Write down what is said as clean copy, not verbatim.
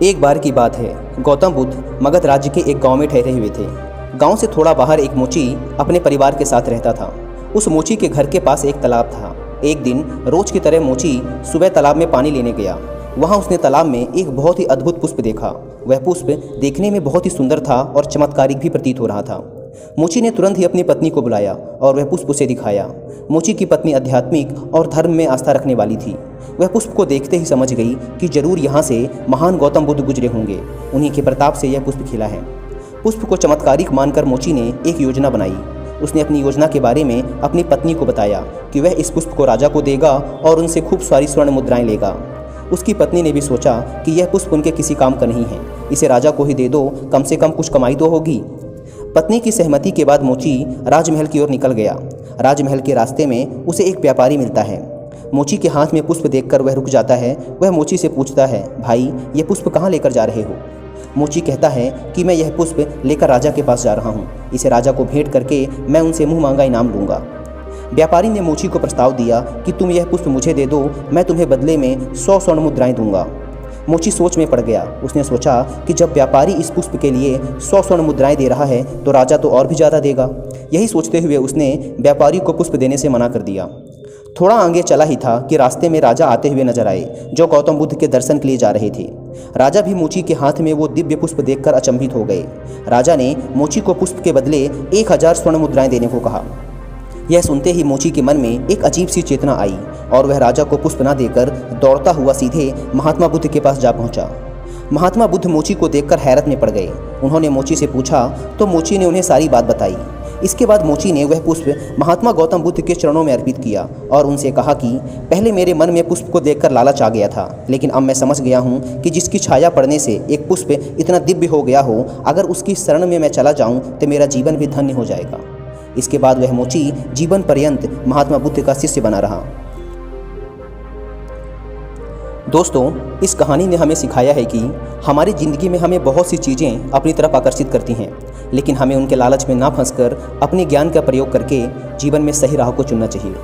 एक बार की बात है, गौतम बुद्ध मगध राज्य के एक गांव में ठहरे हुए थे। गांव से थोड़ा बाहर एक मोची अपने परिवार के साथ रहता था। उस मोची के घर के पास एक तालाब था। एक दिन रोज की तरह मोची सुबह तालाब में पानी लेने गया। वहां उसने तालाब में एक बहुत ही अद्भुत पुष्प देखा। वह पुष्प देखने में बहुत ही सुंदर था और चमत्कारिक भी प्रतीत हो रहा था। मोची ने तुरंत ही अपनी पत्नी को बुलाया और वह पुष्प उसे दिखाया। मोची की पत्नी आध्यात्मिक और धर्म में आस्था रखने वाली थी। वह पुष्प को देखते ही समझ गई कि जरूर यहाँ से महान गौतम बुद्ध गुजरे होंगे। उन्हीं के प्रताप से यह पुष्प खिला है। पुष्प को चमत्कारिक मानकर मोची ने एक योजना बनाई। उसने अपनी योजना के बारे में अपनी पत्नी को बताया कि वह इस पुष्प को राजा को देगा और उनसे खूब सारी स्वर्ण मुद्राएं लेगा। उसकी पत्नी ने भी सोचा कि यह पुष्प उनके किसी काम का नहीं है, इसे राजा को ही दे दो, कम से कम कुछ कमाई तो होगी। पत्नी की सहमति के बाद मोची राजमहल की ओर निकल गया। राजमहल के रास्ते में उसे एक व्यापारी मिलता है। मोची के हाथ में पुष्प देखकर वह रुक जाता है। वह मोची से पूछता है, भाई ये पुष्प कहाँ लेकर जा रहे हो? मोची कहता है कि मैं यह पुष्प लेकर राजा के पास जा रहा हूँ। इसे राजा को भेंट करके मैं उनसे मुँह मांगा इनाम लूँगा। व्यापारी ने मोची को प्रस्ताव दिया कि तुम यह पुष्प मुझे दे दो, मैं तुम्हें बदले में 100 स्वर्ण मुद्राएं दूंगा। मोची सोच में पड़ गया। उसने सोचा कि जब व्यापारी इस पुष्प के लिए 100 स्वर्ण मुद्राएं दे रहा है तो राजा तो और भी ज़्यादा देगा। यही सोचते हुए उसने व्यापारी को पुष्प देने से मना कर दिया। थोड़ा आगे चला ही था कि रास्ते में राजा आते हुए नजर आए, जो गौतम बुद्ध के दर्शन के लिए जा रहे थे। राजा भी मोची के हाथ में वो दिव्य पुष्प देखकर अचंभित हो गए। राजा ने मोची को पुष्प के बदले 1000 स्वर्ण मुद्राएं देने को कहा। यह सुनते ही मोची के मन में एक अजीब सी चेतना आई और वह राजा को पुष्प न देकर दौड़ता हुआ सीधे महात्मा बुद्ध के पास जा पहुंचा। महात्मा बुद्ध मोची को देखकर हैरत में पड़ गए। उन्होंने मोची से पूछा तो मोची ने उन्हें सारी बात बताई। इसके बाद मोची ने वह पुष्प महात्मा गौतम बुद्ध के चरणों में अर्पित किया और उनसे कहा कि पहले मेरे मन में पुष्प को देखकर लालच आ गया था, लेकिन अब मैं समझ गया हूँ कि जिसकी छाया पड़ने से एक पुष्प इतना दिव्य हो गया हो, अगर उसकी शरण में मैं चला जाऊँ तो मेरा जीवन भी धन्य हो जाएगा। इसके बाद वह मोची जीवन पर्यंत महात्मा बुद्ध का शिष्य बना रहा। दोस्तों, इस कहानी ने हमें सिखाया है कि हमारी ज़िंदगी में हमें बहुत सी चीज़ें अपनी तरफ आकर्षित करती हैं, लेकिन हमें उनके लालच में ना फंसकर अपने ज्ञान का प्रयोग करके जीवन में सही राह को चुनना चाहिए।